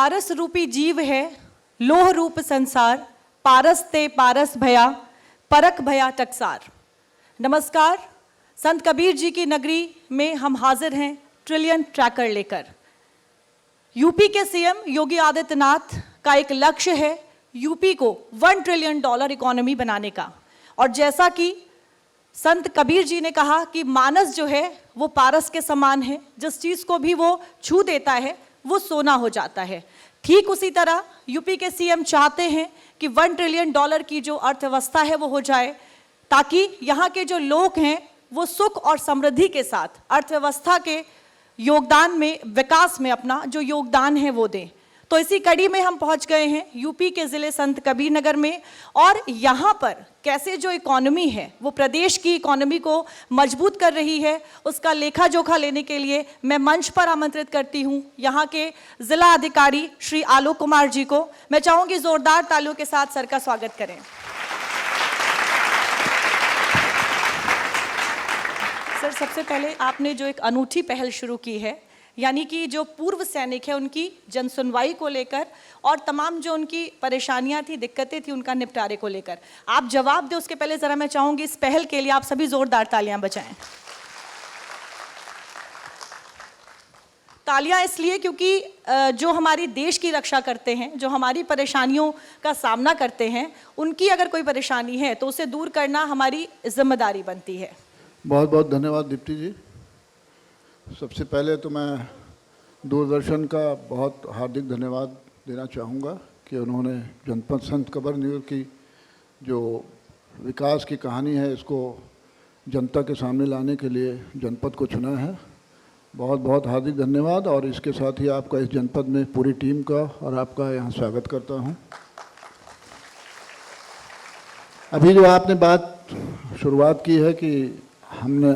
पारस रूपी जीव है, लोह रूप संसार, पारस ते पारस भया, परक भया टकसार। नमस्कार, संत कबीर जी की नगरी में हम हाजिर हैं ट्रिलियन ट्रैकर लेकर। यूपी के सीएम योगी आदित्यनाथ का एक लक्ष्य है यूपी को $1 ट्रिलियन इकोनॉमी बनाने का। और जैसा कि संत कबीर जी ने कहा कि मानस जो है वो पारस के समान है, जिस चीज़ को भी वो छू देता है वो सोना हो जाता है। ठीक उसी तरह यूपी के सीएम चाहते हैं कि $1 ट्रिलियन की जो अर्थव्यवस्था है वो हो जाए, ताकि यहाँ के जो लोग हैं वो सुख और समृद्धि के साथ अर्थव्यवस्था के योगदान में, विकास में अपना जो योगदान है वो दें। तो इसी कड़ी में हम पहुंच गए हैं यूपी के ज़िले संत कबीर नगर में, और यहाँ पर कैसे जो इकोनॉमी है वो प्रदेश की इकोनॉमी को मजबूत कर रही है, उसका लेखा जोखा लेने के लिए मैं मंच पर आमंत्रित करती हूँ यहाँ के ज़िला अधिकारी श्री आलोक कुमार जी को। मैं चाहूँगी ज़ोरदार तालियों के साथ सर का स्वागत करें। सर, सबसे पहले आपने जो एक अनूठी पहल शुरू की है, यानी कि जो पूर्व सैनिक है उनकी जनसुनवाई को लेकर और तमाम जो उनकी परेशानियां थी, दिक्कतें थी, उनका निपटारे को लेकर, आप जवाब दें उसके पहले ज़रा मैं चाहूँगी इस पहल के लिए आप सभी ज़ोरदार तालियां बजाएं। तालियां इसलिए क्योंकि जो हमारी देश की रक्षा करते हैं, जो हमारी परेशानियों का सामना करते हैं, उनकी अगर कोई परेशानी है तो उसे दूर करना हमारी जिम्मेदारी बनती है। बहुत बहुत धन्यवाद दीप्ति जी। सबसे पहले तो मैं दूरदर्शन का बहुत हार्दिक धन्यवाद देना चाहूँगा कि उन्होंने जनपद संत कबीर नगर की जो विकास की कहानी है इसको जनता के सामने लाने के लिए जनपद को चुना है। बहुत बहुत हार्दिक धन्यवाद। और इसके साथ ही आपका इस जनपद में पूरी टीम का और आपका यहाँ स्वागत करता हूँ। अभी जो आपने बात शुरुआत की है कि हमने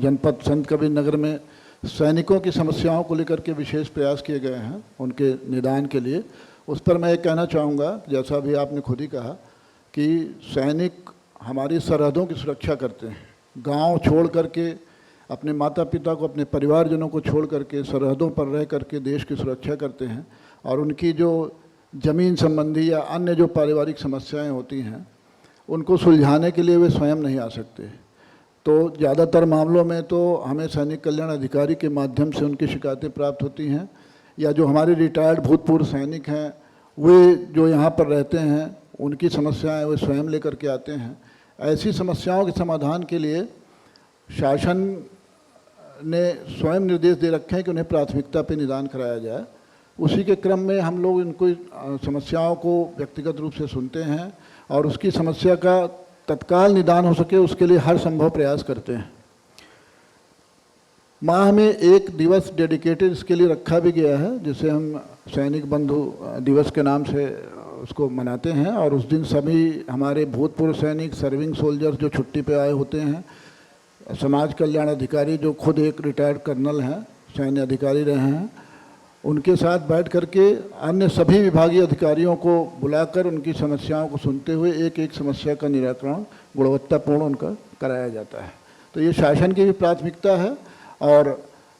जनपद संत कबीर नगर में सैनिकों की समस्याओं को लेकर के विशेष प्रयास किए गए हैं उनके निदान के लिए, उस पर मैं एक कहना चाहूँगा, जैसा भी आपने खुद ही कहा कि सैनिक हमारी सरहदों की सुरक्षा करते हैं। गांव छोड़ करके, अपने माता पिता को, अपने परिवारजनों को छोड़ करके सरहदों पर रह करके देश की सुरक्षा करते हैं, और उनकी जो ज़मीन संबंधी या अन्य जो पारिवारिक समस्याएँ होती हैं उनको सुलझाने के लिए वे स्वयं नहीं आ सकते। तो ज़्यादातर मामलों में तो हमें सैनिक कल्याण अधिकारी के माध्यम से उनकी शिकायतें प्राप्त होती हैं, या जो हमारे रिटायर्ड भूतपूर्व सैनिक हैं वे जो यहाँ पर रहते हैं उनकी समस्याएं वे स्वयं लेकर के आते हैं। ऐसी समस्याओं के समाधान के लिए शासन ने स्वयं निर्देश दे रखे हैं कि उन्हें प्राथमिकता पर निदान कराया जाए। उसी के क्रम में हम लोग इनको समस्याओं को व्यक्तिगत रूप से सुनते हैं और उसकी समस्या का तत्काल निदान हो सके उसके लिए हर संभव प्रयास करते हैं। माह में एक दिवस डेडिकेटेड इसके लिए रखा भी गया है, जिसे हम सैनिक बंधु दिवस के नाम से उसको मनाते हैं। और उस दिन सभी हमारे भूतपूर्व सैनिक, सर्विंग सोल्जर्स जो छुट्टी पे आए होते हैं, समाज कल्याण अधिकारी जो खुद एक रिटायर्ड कर्नल हैं, सैन्य अधिकारी रहे हैं, उनके साथ बैठ करके अन्य सभी विभागीय अधिकारियों को बुलाकर उनकी समस्याओं को सुनते हुए एक एक समस्या का निराकरण गुणवत्तापूर्ण उनका कराया जाता है। तो ये शासन की भी प्राथमिकता है और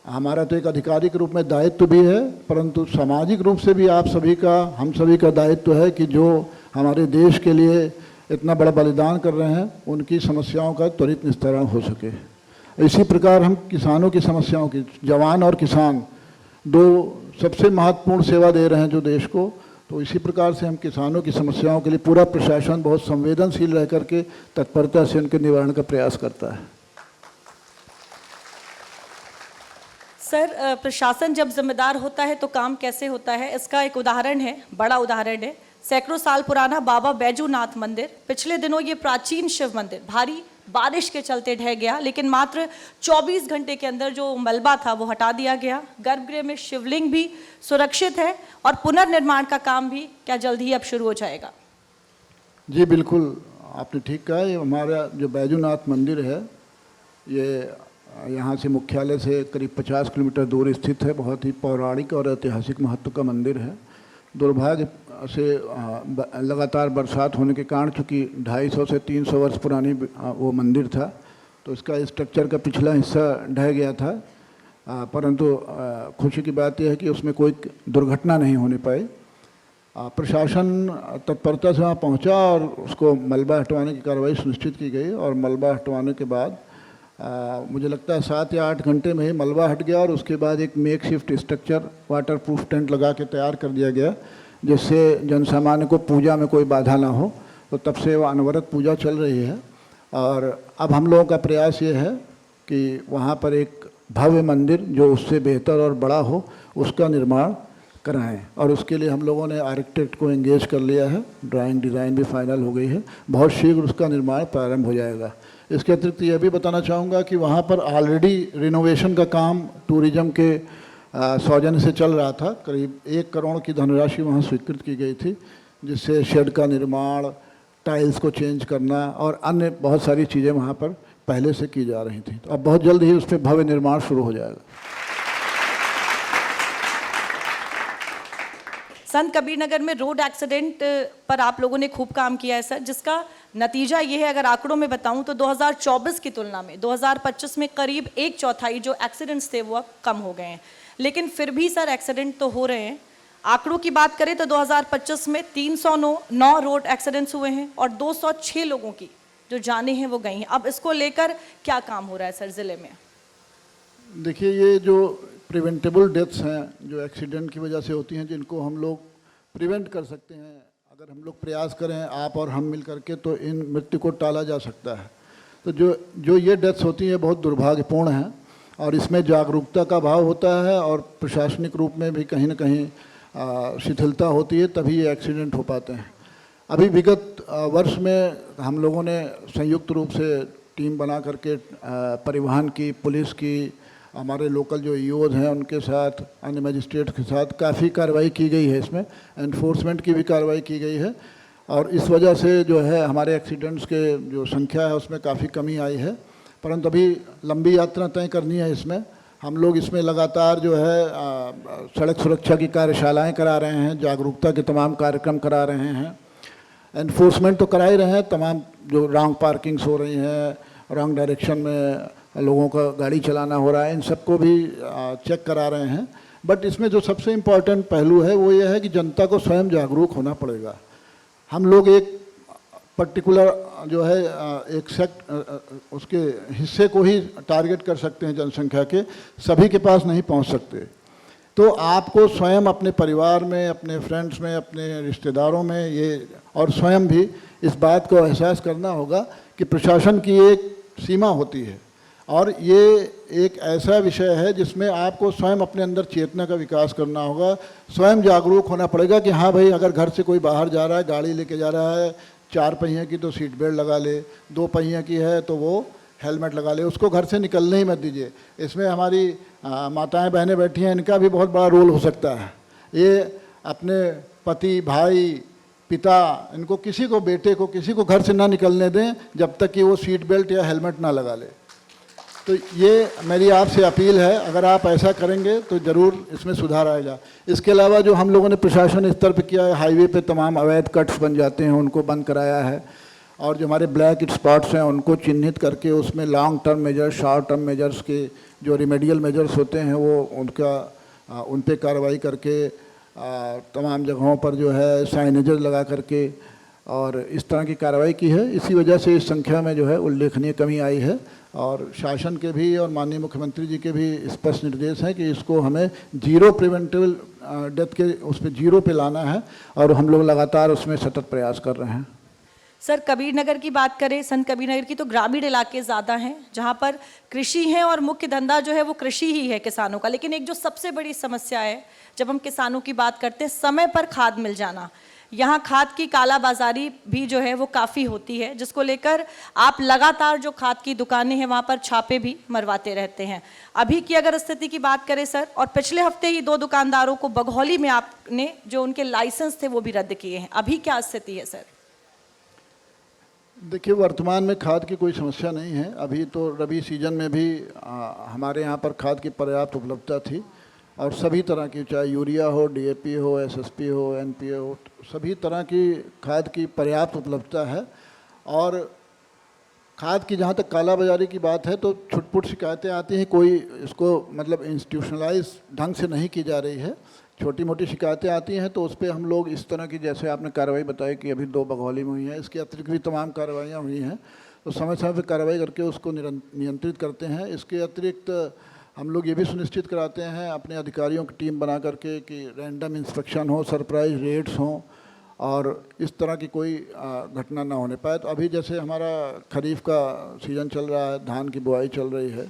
हमारा तो एक अधिकारी के रूप में दायित्व भी है, परंतु सामाजिक रूप से भी आप सभी का, हम सभी का दायित्व है कि जो हमारे देश के लिए इतना बड़ा बलिदान कर रहे हैं उनकी समस्याओं का त्वरित निस्तारण हो सके। इसी प्रकार हम किसानों की समस्याओं की, जवान और किसान दो सबसे महत्वपूर्ण सेवा दे रहे हैं जो देश को, तो इसी प्रकार से हम किसानों की समस्याओं के लिए पूरा प्रशासन बहुत संवेदनशील रह करके तत्परता से उनके निवारण का प्रयास करता है। सर, प्रशासन जब जिम्मेदार होता है तो काम कैसे होता है, इसका एक उदाहरण है, बड़ा उदाहरण है। सैकड़ों साल पुराना बाबा बैजूनाथ मंदिर, पिछले दिनों ये प्राचीन शिव मंदिर भारी बारिश के चलते ढह गया, लेकिन मात्र 24 घंटे के अंदर जो मलबा था वो हटा दिया गया। गर्भगृह में शिवलिंग भी सुरक्षित है और पुनर्निर्माण का काम भी क्या जल्द ही अब शुरू हो जाएगा? जी बिल्कुल, आपने ठीक कहा। ये हमारा जो बैजूनाथ मंदिर है ये यहाँ से मुख्यालय से करीब 50 किलोमीटर दूर स्थित है। बहुत ही पौराणिक और ऐतिहासिक महत्व का मंदिर है। दुर्भाग्य से लगातार बरसात होने के कारण, चूँकि 250 से 300 वर्ष पुरानी वो मंदिर था, तो इसका स्ट्रक्चर का पिछला हिस्सा ढह गया था। परंतु खुशी की बात यह है कि उसमें कोई दुर्घटना नहीं होने पाई। प्रशासन तत्परता से वहाँ पहुँचा और उसको मलबा हटवाने की कार्रवाई सुनिश्चित की गई और मलबा हटवाने के बाद मुझे लगता है 7 या 8 घंटे में ही मलबा हट गया और उसके बाद एक make shift structure water proof tent लगा के तैयार कर दिया गया, जिससे जनसामान्य को पूजा में कोई बाधा ना हो। तो तब से वह अनवरत पूजा चल रही है और अब हम लोगों का प्रयास ये है कि वहाँ पर एक भव्य मंदिर जो उससे बेहतर और बड़ा हो उसका निर्माण कराएं और उसके लिए हम लोगों ने आर्किटेक्ट को एंगेज कर लिया है। ड्राइंग डिज़ाइन भी फाइनल हो गई है, बहुत शीघ्र उसका निर्माण प्रारंभ हो जाएगा। इसके अतिरिक्त यह भी बताना चाहूँगा कि वहाँ पर ऑलरेडी रिनोवेशन का काम टूरिज्म के सौजन्य से चल रहा था। करीब 1 करोड़ की धनराशि वहाँ स्वीकृत की गई थी, जिससे शेड का निर्माण, टाइल्स को चेंज करना और अन्य बहुत सारी चीज़ें वहाँ पर पहले से की जा रही थी। तो अब बहुत जल्द ही उस पर भव्य निर्माण शुरू हो जाएगा। संत कबीर नगर में रोड एक्सीडेंट पर आप लोगों ने खूब काम किया है सर, जिसका नतीजा ये है, अगर आंकड़ों में बताऊं तो 2024 की तुलना में 2025 में करीब 1/4 जो एक्सीडेंट्स थे वो अब कम हो गए हैं। लेकिन फिर भी सर एक्सीडेंट तो हो रहे हैं। आंकड़ों की बात करें तो 2025 में 309 रोड एक्सीडेंट्स हुए हैं और 206 लोगों की जो जानें हैं वो गई हैं। अब इसको लेकर क्या काम हो रहा है सर ज़िले में? देखिए, ये जो प्रिवेंटेबल डेथ्स हैं जो एक्सीडेंट की वजह से होती हैं, जिनको हम लोग प्रिवेंट कर सकते हैं, अगर हम लोग प्रयास करें आप और हम मिल करके, तो इन मृत्यु को टाला जा सकता है। तो जो ये डेथ्स होती हैं बहुत दुर्भाग्यपूर्ण हैं और इसमें जागरूकता का अभाव होता है और प्रशासनिक रूप में भी कहीं ना कहीं शिथिलता होती है, तभी ये एक्सीडेंट हो पाते हैं। अभी विगत वर्ष में हम लोगों ने संयुक्त रूप से टीम बना करके परिवहन की, पुलिस की, हमारे लोकल जो ईओज़ हैं उनके साथ, अन्य मजिस्ट्रेट के साथ काफ़ी कार्रवाई की गई है। इसमें एनफोर्समेंट की भी कार्रवाई की गई है और इस वजह से जो है हमारे एक्सीडेंट्स के जो संख्या है उसमें काफ़ी कमी आई है। परंतु अभी लंबी यात्रा तय करनी है। इसमें हम लोग इसमें लगातार जो है सड़क सुरक्षा की कार्यशालाएँ करा रहे हैं, जागरूकता के तमाम कार्यक्रम करा रहे हैं। एनफोर्समेंट तो करा ही रहे हैं, तमाम जो रॉन्ग पार्किंग्स हो रही हैं, रॉन्ग डायरेक्शन में लोगों का गाड़ी चलाना हो रहा है, इन सबको भी चेक करा रहे हैं। बट इसमें जो सबसे इम्पॉर्टेंट पहलू है वो ये है कि जनता को स्वयं जागरूक होना पड़ेगा। हम लोग एक पर्टिकुलर जो है एक सेक्ट उसके हिस्से को ही टारगेट कर सकते हैं जनसंख्या के, सभी के पास नहीं पहुंच सकते। तो आपको स्वयं अपने परिवार में, अपने फ्रेंड्स में, अपने रिश्तेदारों में ये और स्वयं भी इस बात को एहसास करना होगा कि प्रशासन की एक सीमा होती है और ये एक ऐसा विषय है जिसमें आपको स्वयं अपने अंदर चेतना का विकास करना होगा। स्वयं जागरूक होना पड़ेगा कि हाँ भाई, अगर घर से कोई बाहर जा रहा है, गाड़ी लेके जा रहा है, 4 पहिए की तो सीट बेल्ट लगा ले, 2 पहिए की है तो वो हेलमेट लगा ले, उसको घर से निकलने ही मत दीजिए। इसमें हमारी माताएं बहनें बैठी हैं, इनका भी बहुत बड़ा रोल हो सकता है। ये अपने पति, भाई, पिता, इनको किसी को, बेटे को, किसी को घर से ना निकलने दें जब तक कि वो सीट बेल्ट या हेलमेट ना लगा ले। तो ये मेरी आपसे अपील है, अगर आप ऐसा करेंगे तो ज़रूर इसमें सुधार आएगा। इसके अलावा जो हम लोगों ने प्रशासन स्तर पर किया है, हाईवे पे तमाम अवैध कट्स बन जाते हैं, उनको बंद कराया है और जो हमारे ब्लैक स्पॉट्स हैं उनको चिन्हित करके उसमें long term measures, short term measures के जो रिमेडियल मेजर्स होते हैं वो उन पर कार्रवाई करके तमाम जगहों पर जो है साइनेजेस लगा करके और इस तरह की कार्रवाई की है। इसी वजह से इस संख्या में जो है उल्लेखनीय कमी आई है और शासन के भी और माननीय मुख्यमंत्री जी के भी स्पष्ट निर्देश हैं कि इसको हमें जीरो प्रिवेंटेबल डेथ के उस पर जीरो पे लाना है और हम लोग लगातार उसमें सतत प्रयास कर रहे हैं। सर कबीर नगर की बात करें, संत कबीर नगर की, तो ग्रामीण इलाके ज़्यादा हैं जहाँ पर कृषि है और मुख्य धंधा जो है वो कृषि ही है किसानों का। लेकिन एक जो सबसे बड़ी समस्या है जब हम किसानों की बात करते हैं, समय पर खाद मिल जाना। यहाँ खाद की कालाबाजारी भी जो है वो काफ़ी होती है, जिसको लेकर आप लगातार जो खाद की दुकानें हैं वहाँ पर छापे भी मरवाते रहते हैं। अभी की अगर स्थिति की बात करें सर, और पिछले हफ्ते ही 2 दुकानदारों को बघौली में आपने जो उनके लाइसेंस थे वो भी रद्द किए हैं। अभी क्या स्थिति है सर? देखिए, वर्तमान में खाद की कोई समस्या नहीं है। अभी तो रबी सीजन में भी हमारे यहाँ पर खाद की पर्याप्त उपलब्धता थी और सभी तरह की, चाहे यूरिया हो, डीएपी हो, एसएसपी हो, एनपीए हो, सभी तरह की खाद की पर्याप्त उपलब्धता है। और खाद की जहाँ तक काला बाजारी की बात है तो छुटपुट शिकायतें आती हैं, कोई इसको मतलब इंस्टीट्यूशनलाइज ढंग से नहीं की जा रही है। छोटी मोटी शिकायतें आती हैं तो उस पर हम लोग इस तरह की, जैसे आपने कार्रवाई बताई कि अभी 2 बघौली में हुई हैं, इसके अतिरिक्त भी तमाम कार्रवाइयाँ हुई हैं, तो समय समय पर कार्रवाई करके उसको नियंत्रित करते हैं। इसके अतिरिक्त हम लोग ये भी सुनिश्चित कराते हैं अपने अधिकारियों की टीम बना करके कि रैंडम इंस्पेक्शन हो, सरप्राइज रेड्स हों और इस तरह की कोई घटना ना होने पाए। तो अभी जैसे हमारा खरीफ का सीज़न चल रहा है, धान की बुआई चल रही है,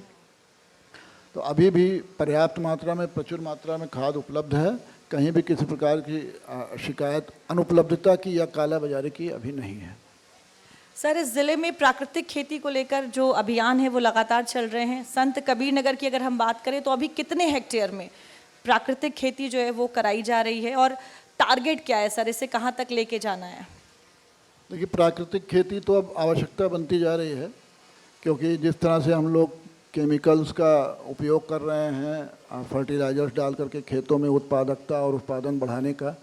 तो अभी भी पर्याप्त मात्रा में, प्रचुर मात्रा में खाद उपलब्ध है। कहीं भी किसी प्रकार की शिकायत अनुपलब्धता की या काला बाजारी की अभी नहीं है। सर, इस ज़िले में प्राकृतिक खेती को लेकर जो अभियान है वो लगातार चल रहे हैं। संत कबीर नगर की अगर हम बात करें तो अभी कितने हेक्टेयर में प्राकृतिक खेती जो है वो कराई जा रही है और टारगेट क्या है सर, इसे कहाँ तक लेके जाना है? देखिए, प्राकृतिक खेती तो अब आवश्यकता बनती जा रही है, क्योंकि जिस तरह से हम लोग केमिकल्स का उपयोग कर रहे हैं, फर्टिलाइजर्स डाल करके खेतों में उत्पादकता और उत्पादन बढ़ाने का,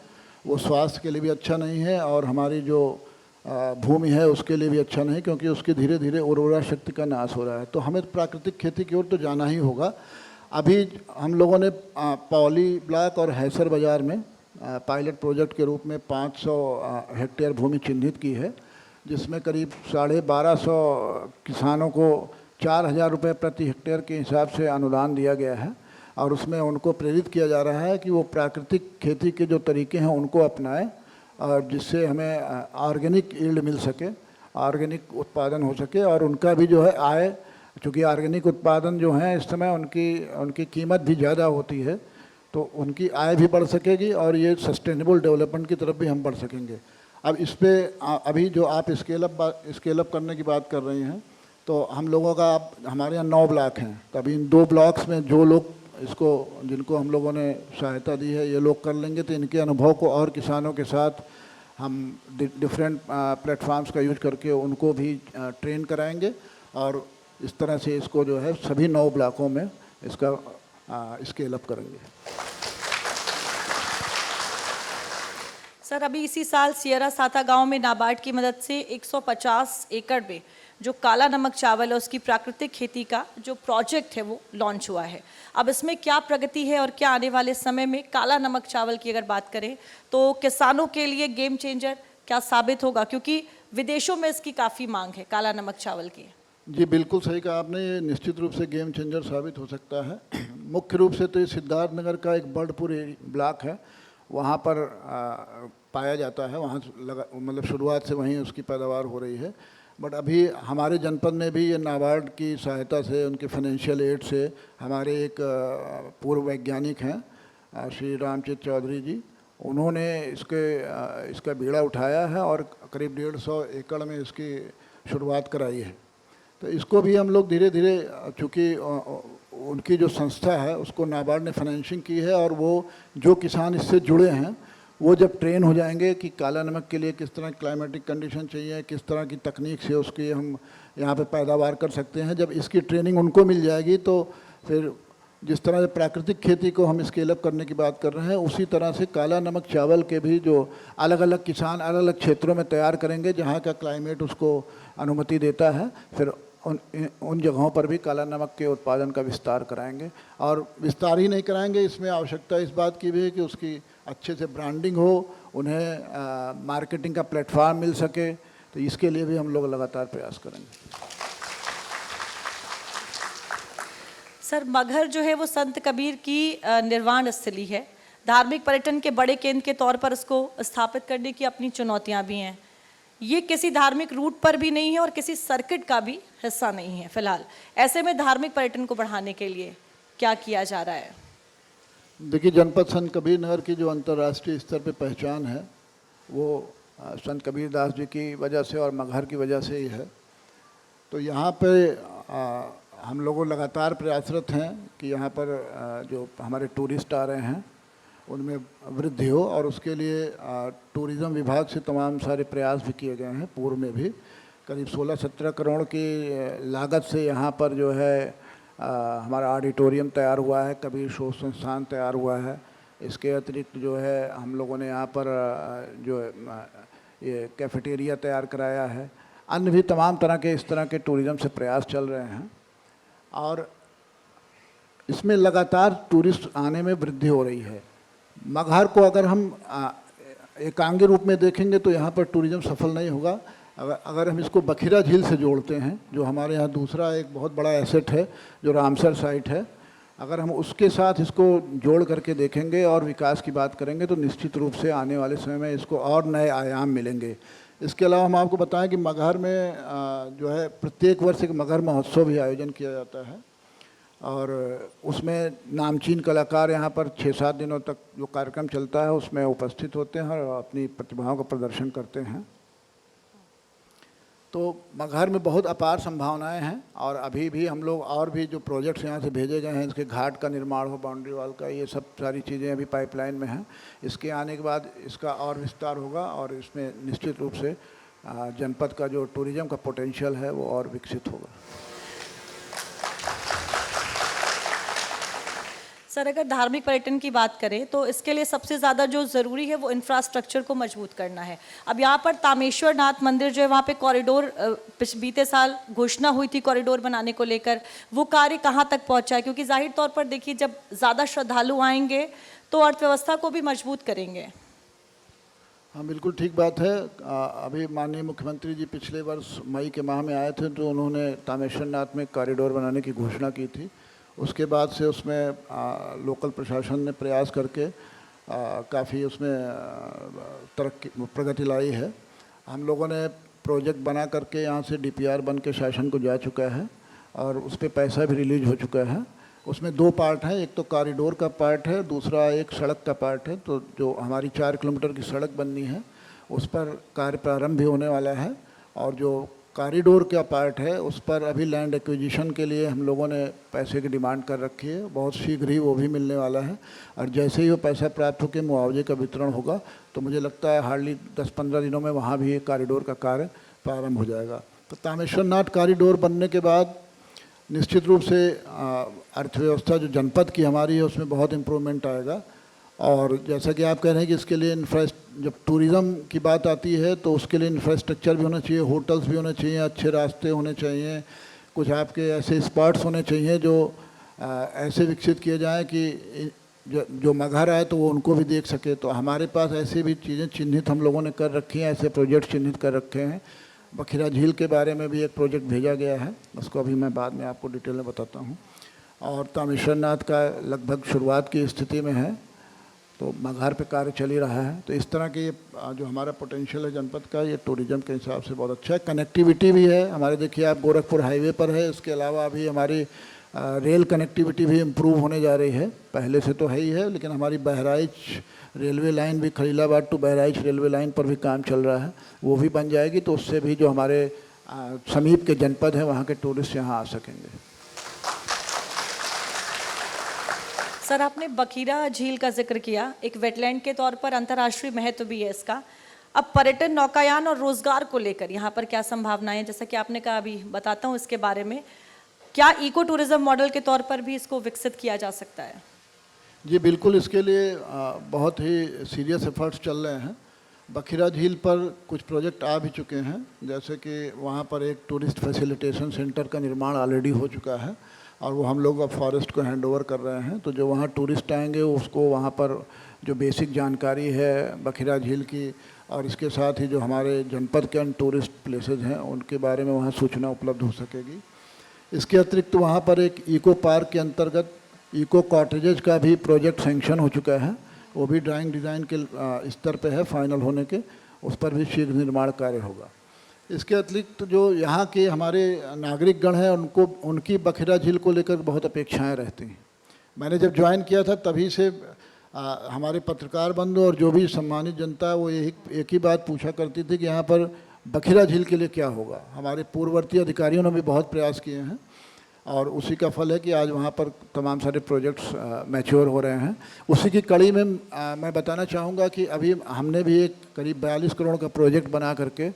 वो स्वास्थ्य के लिए भी अच्छा नहीं है और हमारी जो भूमि है उसके लिए भी अच्छा नहीं, क्योंकि उसकी धीरे धीरे उर्वरा शक्ति का नाश हो रहा है। तो हमें प्राकृतिक खेती की ओर तो जाना ही होगा। अभी हम लोगों ने पौली ब्लॉक और हैसर बाज़ार में पायलट प्रोजेक्ट के रूप में 500 हेक्टेयर भूमि चिन्हित की है, जिसमें करीब 1250 किसानों को 4000 रुपये प्रति हेक्टेयर के हिसाब से अनुदान दिया गया है और उसमें उनको प्रेरित किया जा रहा है कि वो प्राकृतिक खेती के जो तरीके हैं उनको अपनाएं और जिससे हमें ऑर्गेनिक यील्ड मिल सके, ऑर्गेनिक उत्पादन हो सके और उनका भी जो है आय, चूँकि ऑर्गेनिक उत्पादन जो है इस समय उनकी कीमत भी ज़्यादा होती है, तो उनकी आय भी बढ़ सकेगी और ये सस्टेनेबल डेवलपमेंट की तरफ भी हम बढ़ सकेंगे। अब इस पर अभी जो आप स्केल अप करने की बात कर रही हैं, तो हम लोगों का हमारे यहाँ 9 ब्लॉक हैं, तो अभी इन 2 ब्लॉक्स में जो लोग इसको, जिनको हम लोगों ने सहायता दी है, ये लोग कर लेंगे, तो इनके अनुभव को और किसानों के साथ हम डिफरेंट प्लेटफॉर्म्स का यूज करके उनको भी ट्रेन कराएंगे और इस तरह से इसको जो है सभी 9 ब्लॉकों में इसका स्केल अप करेंगे। सर, अभी इसी साल सियरा साता गांव में नाबार्ड की मदद से 150 एकड़ में जो काला नमक चावल है उसकी प्राकृतिक खेती का जो प्रोजेक्ट है वो लॉन्च हुआ है। अब इसमें क्या प्रगति है और क्या आने वाले समय में काला नमक चावल की अगर बात करें तो किसानों के लिए गेम चेंजर क्या साबित होगा, क्योंकि विदेशों में इसकी काफ़ी मांग है काला नमक चावल की? जी बिल्कुल सही कहा आपने, ये निश्चित रूप से गेम चेंजर साबित हो सकता है। मुख्य रूप से तो ये सिद्धार्थनगर का एक बर्डपुर ब्लॉक है, वहाँ पर पाया जाता है, वहाँ मतलब शुरुआत से वहीं उसकी पैदावार हो रही है। बट अभी हमारे जनपद में भी ये नाबार्ड की सहायता से, उनके फाइनेंशियल एड से, हमारे एक पूर्व वैज्ञानिक हैं श्री रामचंद्र चौधरी जी, उन्होंने इसका बीड़ा उठाया है और करीब 150 एकड़ में इसकी शुरुआत कराई है। तो इसको भी हम लोग धीरे धीरे, चूँकि उनकी जो संस्था है उसको नाबार्ड ने फाइनेंसिंग की है और वो जो किसान इससे जुड़े हैं वो जब ट्रेन हो जाएंगे कि काला नमक के लिए किस तरह क्लाइमेटिक कंडीशन चाहिए, किस तरह की तकनीक से उसकी हम यहाँ पे पैदावार कर सकते हैं, जब इसकी ट्रेनिंग उनको मिल जाएगी तो फिर जिस तरह से प्राकृतिक खेती को हम स्केल अप करने की बात कर रहे हैं, उसी तरह से काला नमक चावल के भी जो अलग अलग किसान अलग अलग क्षेत्रों में तैयार करेंगे जहाँ का क्लाइमेट उसको अनुमति देता है, फिर उन जगहों पर भी काला नमक के उत्पादन का विस्तार कराएंगे। और विस्तार ही नहीं कराएंगे, इसमें आवश्यकता इस बात की भी है कि उसकी अच्छे से ब्रांडिंग हो, उन्हें मार्केटिंग का प्लेटफॉर्म मिल सके, तो इसके लिए भी हम लोग लगातार प्रयास करेंगे। सर, मगहर जो है वो संत कबीर की निर्वाण स्थली है, धार्मिक पर्यटन के बड़े केंद्र के तौर पर इसको स्थापित करने की अपनी चुनौतियां भी हैं। ये किसी धार्मिक रूट पर भी नहीं है और किसी सर्किट का भी हिस्सा नहीं है फिलहाल। ऐसे में धार्मिक पर्यटन को बढ़ाने के लिए क्या किया जा रहा है? देखिए, जनपद संत कबीर नगर की जो अंतर्राष्ट्रीय स्तर पे पहचान है वो संत कबीर दास जी की वजह से और मगहर की वजह से ही है। तो यहाँ पे हम लोग लगातार प्रयासरत हैं कि यहाँ पर जो हमारे टूरिस्ट आ रहे हैं उनमें वृद्धि हो, और उसके लिए टूरिज़्म विभाग से तमाम सारे प्रयास भी किए गए हैं। पूर्व में भी करीब 16-17 करोड़ की लागत से यहाँ पर जो है हमारा ऑडिटोरियम तैयार हुआ है, कबीर शोध संस्थान तैयार हुआ है। इसके अतिरिक्त जो है हम लोगों ने यहाँ पर जो ये कैफेटेरिया तैयार कराया है अन्य भी तमाम तरह के इस तरह के टूरिज़्म से प्रयास चल रहे हैं और इसमें लगातार टूरिस्ट आने में वृद्धि हो रही है। मगहर को अगर हम एकांगी रूप में देखेंगे तो यहाँ पर टूरिज़्म सफल नहीं होगा। अगर हम इसको बखीरा झील से जोड़ते हैं, जो हमारे यहाँ दूसरा एक बहुत बड़ा एसेट है, जो रामसर साइट है, अगर हम उसके साथ इसको जोड़ करके देखेंगे और विकास की बात करेंगे तो निश्चित रूप से आने वाले समय में इसको और नए आयाम मिलेंगे। इसके अलावा हम आपको बताएं कि मगहर में जो है प्रत्येक वर्ष एक मगहर महोत्सव भी आयोजन किया जाता है और उसमें नामचीन कलाकार यहाँ पर 6-7 दिनों तक जो कार्यक्रम चलता है उसमें उपस्थित होते हैं और अपनी प्रतिभाओं का प्रदर्शन करते हैं। तो मगहर में बहुत अपार संभावनाएं हैं और अभी भी हम लोग और भी जो प्रोजेक्ट्स यहाँ से भेजे गए हैं, इसके घाट का निर्माण हो, बाउंड्री वॉल का, ये सब सारी चीज़ें अभी पाइपलाइन में हैं। इसके आने के बाद इसका और विस्तार होगा और इसमें निश्चित रूप से जनपद का जो टूरिज़्म का पोटेंशियल है वो और विकसित होगा। सर, अगर धार्मिक पर्यटन की बात करें तो इसके लिए सबसे ज़्यादा जो ज़रूरी है वो इंफ्रास्ट्रक्चर को मजबूत करना है। अब यहाँ पर तामेश्वर नाथ मंदिर जो है वहाँ पे कॉरिडोर बीते साल घोषणा हुई थी कॉरिडोर बनाने को लेकर, वो कार्य कहाँ तक पहुँचा है? क्योंकि जाहिर तौर पर देखिए जब ज़्यादा श्रद्धालु आएंगे तो अर्थव्यवस्था को भी मजबूत करेंगे। हाँ, बिल्कुल ठीक बात है। अभी माननीय मुख्यमंत्री जी पिछले वर्ष मई के माह में आए थे तो उन्होंने तामेश्वर नाथ में कॉरिडोर बनाने की घोषणा की थी। उसके बाद से उसमें लोकल प्रशासन ने प्रयास करके काफ़ी उसमें प्रगति लाई है। हम लोगों ने प्रोजेक्ट बना करके यहाँ से डीपीआर बन के शासन को जा चुका है और उस पर पैसा भी रिलीज हो चुका है। उसमें 2 पार्ट हैं, एक तो कॉरिडोर का पार्ट है, दूसरा एक सड़क का पार्ट है। तो जो हमारी 4 किलोमीटर की सड़क बननी है उस पर कार्य प्रारंभ भी होने वाला है और जो कॉरिडोर का पार्ट है उस पर अभी लैंड एक्विजिशन के लिए हम लोगों ने पैसे की डिमांड कर रखी है। बहुत शीघ्र ही वो भी मिलने वाला है और जैसे ही वो पैसा प्राप्त होकर मुआवजे का वितरण होगा तो मुझे लगता है हार्डली 10-15 दिनों में वहाँ भी कॉरिडोर का कार्य प्रारंभ हो जाएगा। तो तामेश्वर नाथ कॉरिडोर बनने के बाद निश्चित रूप से अर्थव्यवस्था जो जनपद की हमारी है उसमें बहुत इम्प्रूवमेंट आएगा। और जैसा कि आप कह रहे हैं कि इसके लिए जब टूरिज़्म की बात आती है तो उसके लिए इंफ्रास्ट्रक्चर भी होना चाहिए, होटल्स भी होने चाहिए, अच्छे रास्ते होने चाहिए, कुछ आपके ऐसे स्पॉट्स होने चाहिए जो ऐसे विकसित किए जाएं कि जो मगहर आए तो वो उनको भी देख सके। तो हमारे पास ऐसी भी चीज़ें चिन्हित हम लोगों ने कर रखी हैं, ऐसे प्रोजेक्ट चिन्हित कर रखे हैं। बखीरा झील के बारे में भी एक प्रोजेक्ट भेजा गया है, उसको अभी मैं बाद में आपको डिटेल में बताता हूँ। और तामेश्वर नाथ का लगभग शुरुआत की स्थिति में है, तो मगहर पे कार्य चल ही रहा है। तो इस तरह के जो हमारा पोटेंशियल है जनपद का, ये टूरिज़्म के हिसाब से बहुत अच्छा है। कनेक्टिविटी भी है हमारे, देखिए आप गोरखपुर हाईवे पर है, इसके अलावा अभी हमारी रेल कनेक्टिविटी भी इम्प्रूव होने जा रही है। पहले से तो है ही है, लेकिन हमारी बहराइच रेलवे लाइन भी, Khalilabad to Bahraich railway line पर भी काम चल रहा है, वो भी बन जाएगी। तो उससे भी जो हमारे समीप के जनपद हैं वहाँ के टूरिस्ट यहाँ आ सकेंगे। सर, आपने बखीरा झील का जिक्र किया, एक वेटलैंड के तौर पर अंतर्राष्ट्रीय महत्व भी है इसका। अब पर्यटन, नौकायान और रोजगार को लेकर यहाँ पर क्या संभावनाएं हैं? जैसा कि आपने कहा, अभी बताता हूँ इसके बारे में। क्या इको टूरिज्म मॉडल के तौर पर भी इसको विकसित किया जा सकता है? जी बिल्कुल, इसके लिए बहुत ही सीरियस एफर्ट्स चल रहे हैं। बखीरा झील पर कुछ प्रोजेक्ट आ भी चुके हैं, जैसे कि वहाँ पर एक टूरिस्ट फैसिलिटेशन सेंटर का निर्माण ऑलरेडी हो चुका है और वो हम लोग अब फॉरेस्ट को हैंड ओवर कर रहे हैं। तो जो वहाँ टूरिस्ट आएंगे उसको वहाँ पर जो बेसिक जानकारी है बखीरा झील की और इसके साथ ही जो हमारे जनपद के अन्य टूरिस्ट प्लेसेस हैं उनके बारे में वहाँ सूचना उपलब्ध हो सकेगी। इसके अतिरिक्त वहाँ पर एक इको पार्क के अंतर्गत इको कॉटेजेज का भी प्रोजेक्ट सैंक्शन हो चुका है, वो भी ड्राइंग डिज़ाइन के स्तर पे है, फाइनल होने के, उस पर भी शीघ्र निर्माण कार्य होगा। इसके अतिरिक्त जो यहाँ के हमारे नागरिकगण हैं उनको, उनकी बखीरा झील को लेकर बहुत अपेक्षाएं रहती हैं। मैंने जब ज्वाइन किया था तभी से हमारे पत्रकार बंधु और जो भी सम्मानित जनता है वो एक ही बात पूछा करती थी कि यहाँ पर बखीरा झील के लिए क्या होगा। हमारे पूर्ववर्ती अधिकारियों ने भी बहुत प्रयास किए हैं और उसी का फल है कि आज वहाँ पर तमाम सारे प्रोजेक्ट्स मैच्योर हो रहे हैं। उसी की कड़ी में मैं बताना चाहूँगा कि अभी हमने भी एक करीब 42 करोड़ का प्रोजेक्ट बना करके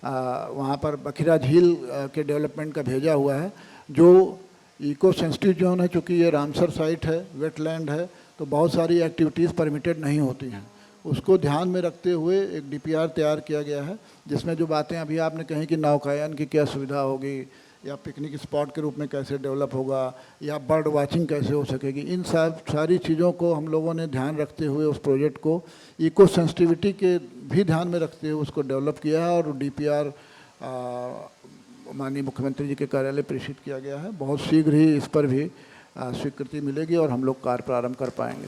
वहाँ पर बखीरा झील के डेवलपमेंट का भेजा हुआ है, जो इको सेंसिटिव जोन है। चूँकि ये रामसर साइट है, वेटलैंड है, तो बहुत सारी एक्टिविटीज़ परमिटेड नहीं होती हैं। उसको ध्यान में रखते हुए एक डीपीआर तैयार किया गया है, जिसमें जो बातें अभी आपने कही कि नौकायन की क्या सुविधा होगी, या पिकनिक स्पॉट के रूप में कैसे डेवलप होगा, या बर्ड वाचिंग कैसे हो सकेगी, इन सारी चीज़ों को हम लोगों ने ध्यान रखते हुए उस प्रोजेक्ट को इको सेंसिटिविटी के भी ध्यान में रखते हुए उसको डेवलप किया है, और डीपीआर माननीय मुख्यमंत्री जी के कार्यालय प्रेषित किया गया है। बहुत शीघ्र ही इस पर भी स्वीकृति मिलेगी और हम लोग कार्य प्रारंभ कर पाएंगे।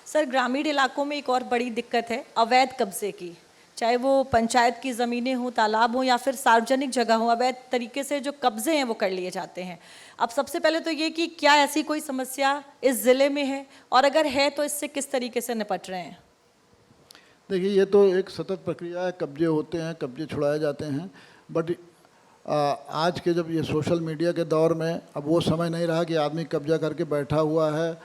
सर, ग्रामीण इलाकों में एक और बड़ी दिक्कत है अवैध कब्जे की, चाहे वो पंचायत की ज़मीनें हों, तालाब हों या फिर सार्वजनिक जगह हो, अवैध तरीके से जो कब्जे हैं वो कर लिए जाते हैं। अब सबसे पहले तो ये कि क्या ऐसी कोई समस्या इस ज़िले में है, और अगर है तो इससे किस तरीके से निपट रहे हैं? देखिए, ये तो एक सतत प्रक्रिया है, कब्जे होते हैं, कब्जे छुड़ाए जाते हैं, बट आज के जब ये सोशल मीडिया के दौर में अब वो समय नहीं रहा कि आदमी कब्जा करके बैठा हुआ है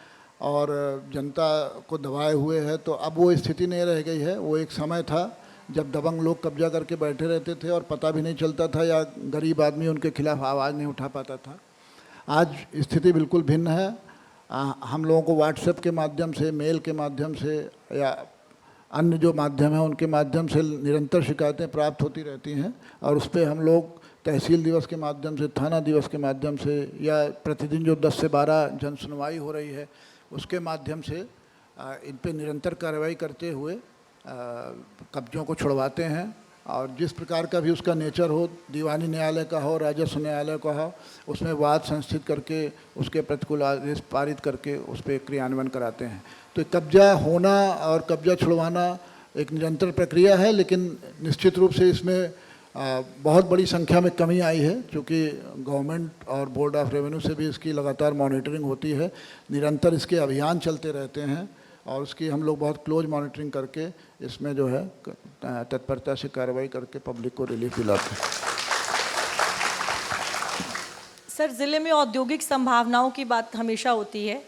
और जनता को दबाए हुए है, तो अब वो स्थिति नहीं रह गई है। वो एक समय था जब दबंग लोग कब्जा करके बैठे रहते थे और पता भी नहीं चलता था, या गरीब आदमी उनके खिलाफ आवाज़ नहीं उठा पाता था। आज स्थिति बिल्कुल भिन्न है। हम लोगों को व्हाट्सएप के माध्यम से, मेल के माध्यम से या अन्य जो माध्यम है उनके माध्यम से निरंतर शिकायतें प्राप्त होती रहती हैं, और उस पर हम लोग तहसील दिवस के माध्यम से, थाना दिवस के माध्यम से, या प्रतिदिन जो 10 से 12 जन सुनवाई हो रही है उसके माध्यम से इन पे निरंतर कार्रवाई करते हुए कब्जों को छुड़वाते हैं। और जिस प्रकार का भी उसका नेचर हो, दीवानी न्यायालय का हो, राजस्व न्यायालय का हो, उसमें वाद संस्थित करके उसके प्रतिकूल आदेश पारित करके उस पर क्रियान्वयन कराते हैं। तो कब्जा होना और कब्जा छुड़वाना एक निरंतर प्रक्रिया है, लेकिन निश्चित रूप से इसमें बहुत बड़ी संख्या में कमी आई है, क्योंकि गवर्नमेंट और बोर्ड ऑफ रेवेन्यू से भी इसकी लगातार मॉनिटरिंग होती है, निरंतर इसके अभियान चलते रहते हैं, और उसकी हम लोग बहुत क्लोज मॉनिटरिंग करके इसमें जो है तत्परता से कार्रवाई करके पब्लिक को रिलीफ दिलाते हैं। सर, ज़िले में औद्योगिक संभावनाओं की बात हमेशा होती है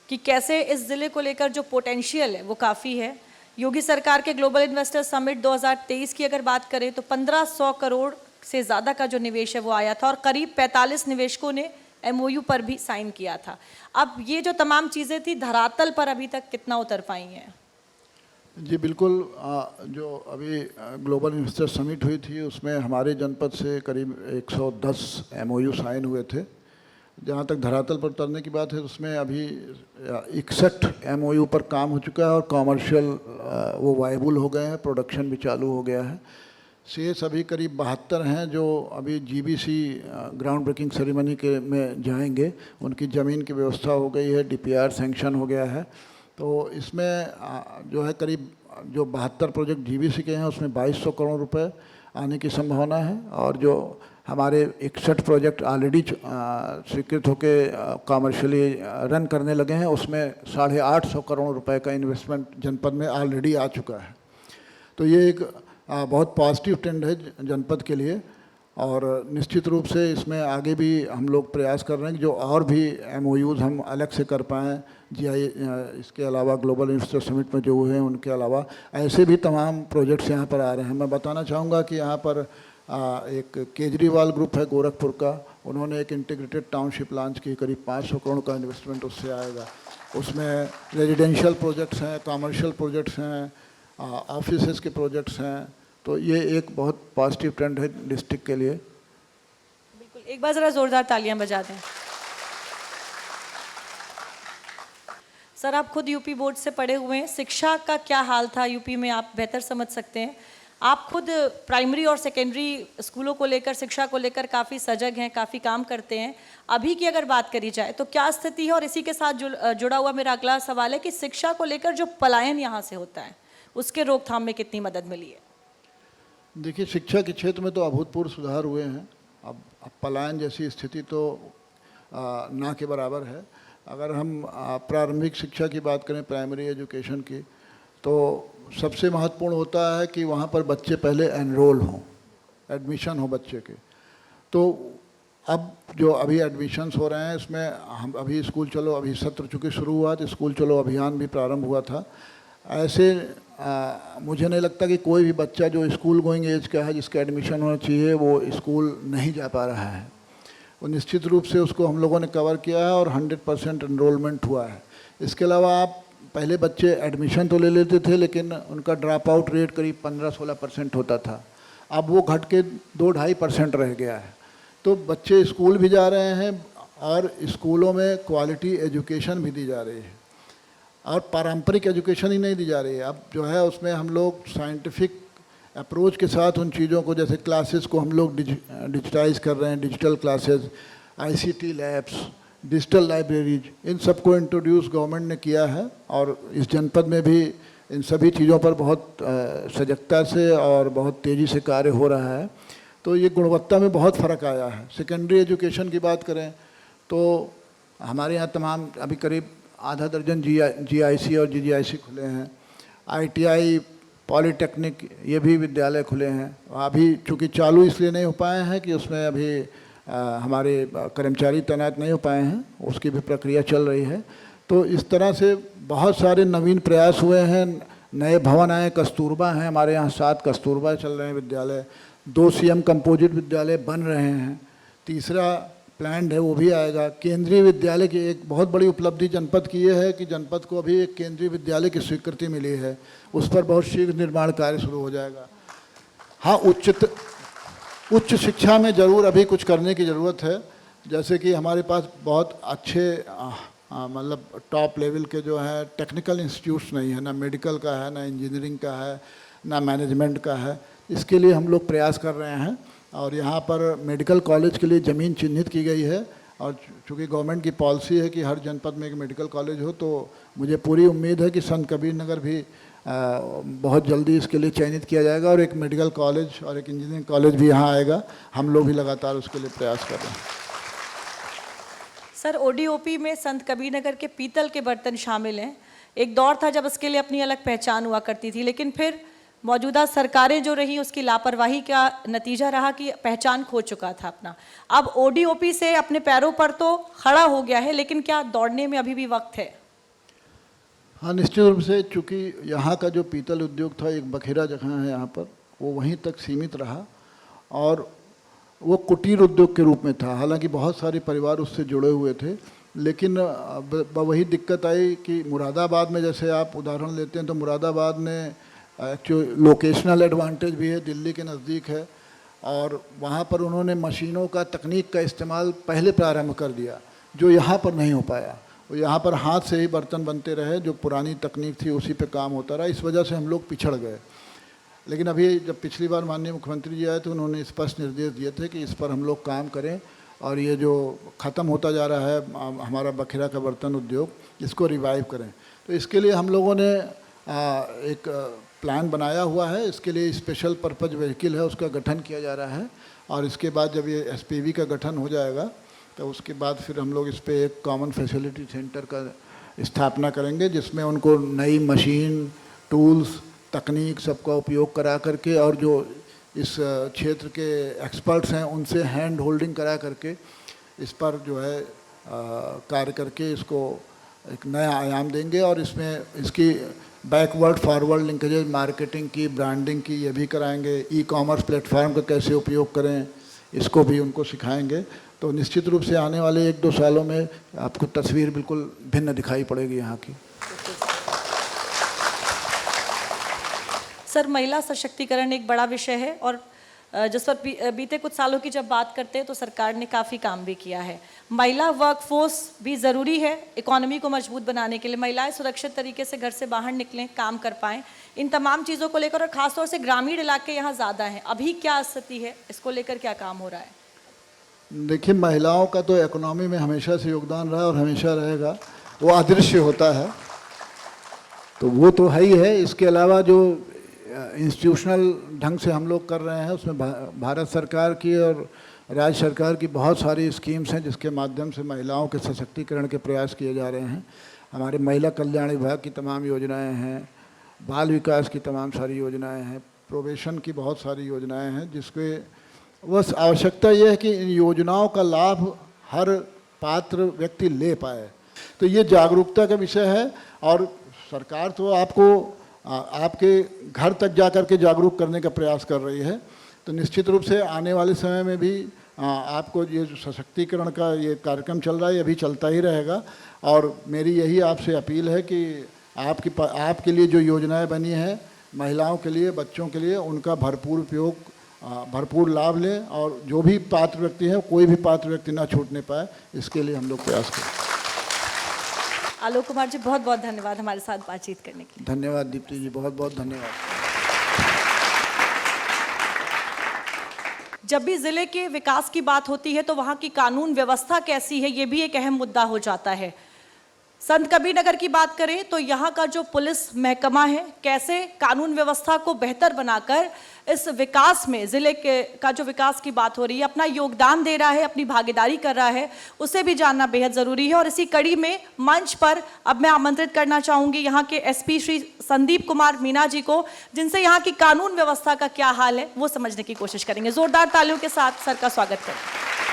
कि कैसे इस ज़िले को लेकर जो पोटेंशियल है वो काफ़ी है। योगी सरकार के ग्लोबल इन्वेस्टर समिट 2023 की अगर बात करें तो 1500 करोड़ से ज़्यादा का जो निवेश है वो आया था, और करीब 45 निवेशकों ने MOU पर भी साइन किया था। अब ये जो तमाम चीज़ें थी धरातल पर अभी तक कितना उतर पाई हैं? जी बिल्कुल, जो अभी ग्लोबल इन्वेस्टर समिट हुई थी उसमें हमारे जनपद से करीब 110 MOU साइन हुए थे। जहाँ तक धरातल पर उतरने की बात है, उसमें अभी 61 MOU पर काम हो चुका है, और कॉमर्शियल वो वायबल हो गए हैं, प्रोडक्शन भी चालू हो गया है। शेष अभी करीब 72 हैं जो अभी GBC ग्राउंड ब्रेकिंग सेरेमनी के में जाएंगे, उनकी ज़मीन की व्यवस्था हो गई है, DPR सैंक्शन हो गया है। तो इसमें जो है करीब जो 72 प्रोजेक्ट GBC के हैं उसमें 2200 करोड़ रुपए आने की संभावना है, और जो हमारे 61 प्रोजेक्ट ऑलरेडी स्वीकृत होकर कॉमर्शियली रन करने लगे हैं उसमें 850 करोड़ रुपए का इन्वेस्टमेंट जनपद में ऑलरेडी आ चुका है। तो ये एक बहुत पॉजिटिव ट्रेंड है जनपद के लिए, और निश्चित रूप से इसमें आगे भी हम लोग प्रयास कर रहे हैं कि जो और भी MOUs हम अलग से कर पाएँ, इसके अलावा ग्लोबल इन्वेस्टर समिट में जो हुए हैं उनके अलावा ऐसे भी तमाम प्रोजेक्ट्स यहाँ पर आ रहे हैं। मैं बताना चाहूँगा कि यहाँ पर एक केजरीवाल ग्रुप है गोरखपुर का, उन्होंने एक इंटीग्रेटेड टाउनशिप लॉन्च की, करीब 500 करोड़ का इन्वेस्टमेंट उससे आएगा। उसमें रेजिडेंशियल प्रोजेक्ट्स हैं, कमर्शियल प्रोजेक्ट्स हैं, ऑफिसेस के प्रोजेक्ट्स हैं। तो ये एक बहुत पॉजिटिव ट्रेंड है डिस्ट्रिक्ट के लिए। बिल्कुल, एक बार ज़रा ज़ोरदार तालियां बजा दें। सर, आप खुद यूपी बोर्ड से पढ़े हुए हैं, शिक्षा का क्या हाल था यूपी में आप बेहतर समझ सकते हैं। आप खुद प्राइमरी और सेकेंडरी स्कूलों को लेकर, शिक्षा को लेकर काफ़ी सजग हैं, काफ़ी काम करते हैं। अभी की अगर बात करी जाए तो क्या स्थिति है, और इसी के साथ जुड़ा हुआ मेरा अगला सवाल है कि शिक्षा को लेकर जो पलायन यहाँ से होता है उसके रोकथाम में कितनी मदद मिली है? देखिए, शिक्षा के क्षेत्र में तो अभूतपूर्व सुधार हुए हैं। अब पलायन जैसी स्थिति तो ना के बराबर है। अगर हम प्रारंभिक शिक्षा की बात करें, प्राइमरी एजुकेशन की, तो सबसे महत्वपूर्ण होता है कि वहाँ पर बच्चे पहले एनरोल हों, एडमिशन हो बच्चे के। तो अब जो अभी एडमिशन्स हो रहे हैं इसमें हम अभी स्कूल चलो, अभी सत्र चूँकि शुरू हुआ तो स्कूल चलो अभियान भी प्रारंभ हुआ था। ऐसे मुझे नहीं लगता कि कोई भी बच्चा जो स्कूल गोइंग एज का है जिसका एडमिशन होना चाहिए वो स्कूल नहीं जा पा रहा है। वो निश्चित रूप से उसको हम लोगों ने कवर किया है और 100% एनरोलमेंट हुआ है। इसके अलावा आप पहले बच्चे एडमिशन तो ले लेते थे, लेकिन उनका ड्रॉप आउट रेट करीब 15-16% होता था। अब वो घट के 2-2.5% रह गया है। तो बच्चे स्कूल भी जा रहे हैं और स्कूलों में क्वालिटी एजुकेशन भी दी जा रही है, और पारंपरिक एजुकेशन ही नहीं दी जा रही है। अब जो है उसमें हम लोग साइंटिफिक अप्रोच के साथ उन चीज़ों को, जैसे क्लासेस को हम लोग डिजिटाइज कर रहे हैं, digital classes, ICT labs, digital libraries, इन सबको इंट्रोड्यूस गवर्नमेंट ने किया है। और इस जनपद में भी इन सभी चीज़ों पर बहुत सजगता से और बहुत तेज़ी से कार्य हो रहा है। तो ये गुणवत्ता में बहुत फ़र्क आया है। सेकेंडरी एजुकेशन की बात करें तो हमारे यहाँ तमाम अभी करीब आधा दर्जन जीआईसी और जीजीआईसी खुले हैं। आईटीआई, पॉलीटेक्निक, ये भी विद्यालय खुले हैं। अभी चूँकि चालू इसलिए नहीं हो पाए हैं कि उसमें अभी हमारे कर्मचारी तैनात नहीं हो पाए हैं, उसकी भी प्रक्रिया चल रही है। तो इस तरह से बहुत सारे नवीन प्रयास हुए हैं। नए भवन आए, कस्तूरबा हैं हमारे यहाँ, 7 कस्तूरबा चल रहे हैं विद्यालय, 2 सीएम कंपोजिट विद्यालय बन रहे हैं, तीसरा प्लान्ड है वो भी आएगा। केंद्रीय विद्यालय की एक बहुत बड़ी उपलब्धि जनपद की ये है कि जनपद को अभी एक केंद्रीय विद्यालय की स्वीकृति मिली है, उस पर बहुत शीघ्र निर्माण कार्य शुरू हो जाएगा। हाँ, उच्च शिक्षा में ज़रूर अभी कुछ करने की ज़रूरत है। जैसे कि हमारे पास बहुत अच्छे मतलब टॉप लेवल के जो है टेक्निकल इंस्टीट्यूट्स नहीं है, ना मेडिकल का है, ना इंजीनियरिंग का है, ना मैनेजमेंट का है। इसके लिए हम लोग प्रयास कर रहे हैं और यहाँ पर मेडिकल कॉलेज के लिए ज़मीन चिन्हित की गई है। और चूँकि गवर्नमेंट की पॉलिसी है कि हर जनपद में एक मेडिकल कॉलेज हो, तो मुझे पूरी उम्मीद है कि संत कबीर नगर भी बहुत जल्दी इसके लिए चयनित किया जाएगा और एक मेडिकल कॉलेज और एक इंजीनियरिंग कॉलेज भी यहाँ आएगा। हम लोग भी लगातार उसके लिए प्रयास कर रहे हैं। सर, ओडीओपी में संत कबीर नगर के पीतल के बर्तन शामिल हैं। एक दौर था जब इसके लिए अपनी अलग पहचान हुआ करती थी, लेकिन फिर मौजूदा सरकारें जो रही उसकी लापरवाही का नतीजा रहा कि पहचान खो चुका था अपना। अब ओडीओपी से अपने पैरों पर तो खड़ा हो गया है, लेकिन क्या दौड़ने में अभी भी वक्त है? हाँ, निश्चित रूप से। चूँकि यहाँ का जो पीतल उद्योग था, एक बखेरा जगह है यहाँ पर, वो वहीं तक सीमित रहा और वो कुटीर उद्योग के रूप में था। हालांकि बहुत सारे परिवार उससे जुड़े हुए थे, लेकिन वही दिक्कत आई कि मुरादाबाद में, जैसे आप उदाहरण लेते हैं तो मुरादाबाद में एक्चुअली लोकेशनल एडवांटेज भी है, दिल्ली के नज़दीक है, और वहाँ पर उन्होंने मशीनों का, तकनीक का इस्तेमाल पहले प्रारंभ कर दिया, जो यहाँ पर नहीं हो पाया। वो यहाँ पर हाथ से ही बर्तन बनते रहे, जो पुरानी तकनीक थी उसी पे काम होता रहा। इस वजह से हम लोग पिछड़ गए। लेकिन अभी जब पिछली बार माननीय मुख्यमंत्री जी आए तो उन्होंने स्पष्ट निर्देश दिए थे कि इस पर हम लोग काम करें और ये जो ख़त्म होता जा रहा है हमारा बखेरा का बर्तन उद्योग, इसको रिवाइव करें। तो इसके लिए हम लोगों ने एक प्लान बनाया हुआ है। इसके लिए स्पेशल पर्पज़ व्हीकल है, उसका गठन किया जा रहा है, और इसके बाद जब ये एसपीवी का गठन हो जाएगा तो उसके बाद फिर हम लोग इस पर एक कॉमन फैसिलिटी सेंटर का स्थापना करेंगे, जिसमें उनको नई मशीन, टूल्स, तकनीक सबका उपयोग करा करके, और जो इस क्षेत्र के एक्सपर्ट्स हैं उनसे हैंड होल्डिंग करा करके इस पर जो है कार्य करके इसको एक नया आयाम देंगे। और इसमें इसकी बैकवर्ड फॉरवर्ड लिंकेजेज, मार्केटिंग की, ब्रांडिंग की, ये भी कराएंगे। ई कॉमर्स प्लेटफॉर्म का कैसे उपयोग करें, इसको भी उनको सिखाएंगे। तो निश्चित रूप से आने वाले 1-2 सालों में आपको तस्वीर बिल्कुल भिन्न दिखाई पड़ेगी यहाँ की। सर, महिला सशक्तिकरण एक बड़ा विषय है और जिस पर बीते कुछ सालों की जब बात करते हैं तो सरकार ने काफ़ी काम भी किया है। महिला वर्कफोर्स भी ज़रूरी है इकोनॉमी को मजबूत बनाने के लिए। महिलाएं सुरक्षित तरीके से घर से बाहर निकलें, काम कर पाएँ, इन तमाम चीज़ों को लेकर, और ख़ासतौर से ग्रामीण इलाके यहाँ ज़्यादा हैं। अभी क्या स्थिति है, इसको लेकर क्या काम हो रहा है? देखिए, महिलाओं का तो इकोनॉमी में हमेशा से योगदान रहा और हमेशा रहेगा। वो अदृश्य होता है, तो वो तो है ही है। इसके अलावा जो इंस्टीट्यूशनल ढंग से हम लोग कर रहे हैं, उसमें भारत सरकार की और राज्य सरकार की बहुत सारी स्कीम्स हैं, जिसके माध्यम से महिलाओं के सशक्तिकरण के प्रयास किए जा रहे हैं। हमारे महिला कल्याण विभाग की तमाम योजनाएं हैं, बाल विकास की तमाम सारी योजनाएं हैं, प्रोबेशन की बहुत सारी योजनाएं हैं, जिसके बस आवश्यकता यह है कि इन योजनाओं का लाभ हर पात्र व्यक्ति ले पाए। तो ये जागरूकता का विषय है, और सरकार तो आपको आपके घर तक जा कर के जागरूक करने का प्रयास कर रही है। तो निश्चित रूप से आने वाले समय में भी आपको ये जो सशक्तिकरण का ये कार्यक्रम चल रहा है, ये भी चलता ही रहेगा। और मेरी यही आपसे अपील है कि आपके लिए जो योजनाएं बनी हैं महिलाओं के लिए, बच्चों के लिए, उनका भरपूर उपयोग, भरपूर लाभ लें और जो भी पात्र व्यक्ति है, कोई भी पात्र व्यक्ति ना छूटने पाए, इसके लिए हम लोग प्रयास करें। आलोक कुमार जी, बहुत बहुत धन्यवाद हमारे साथ बातचीत करने के लिए। धन्यवाद दीप्ति जी, बहुत बहुत धन्यवाद। जब भी जिले के विकास की बात होती है तो वहाँ की कानून व्यवस्था कैसी है, ये भी एक अहम मुद्दा हो जाता है। संत कबीर नगर की बात करें तो यहाँ का जो पुलिस महकमा है, कैसे कानून व्यवस्था को बेहतर बनाकर इस विकास में, जिले के का जो विकास की बात हो रही है, अपना योगदान दे रहा है, अपनी भागीदारी कर रहा है, उसे भी जानना बेहद ज़रूरी है। और इसी कड़ी में मंच पर अब मैं आमंत्रित करना चाहूँगी यहाँ के एसपी श्री संदीप कुमार मीना जी को, जिनसे यहाँ की कानून व्यवस्था का क्या हाल है वो समझने की कोशिश करेंगे। जोरदार तालियों के साथ सर का स्वागत करें।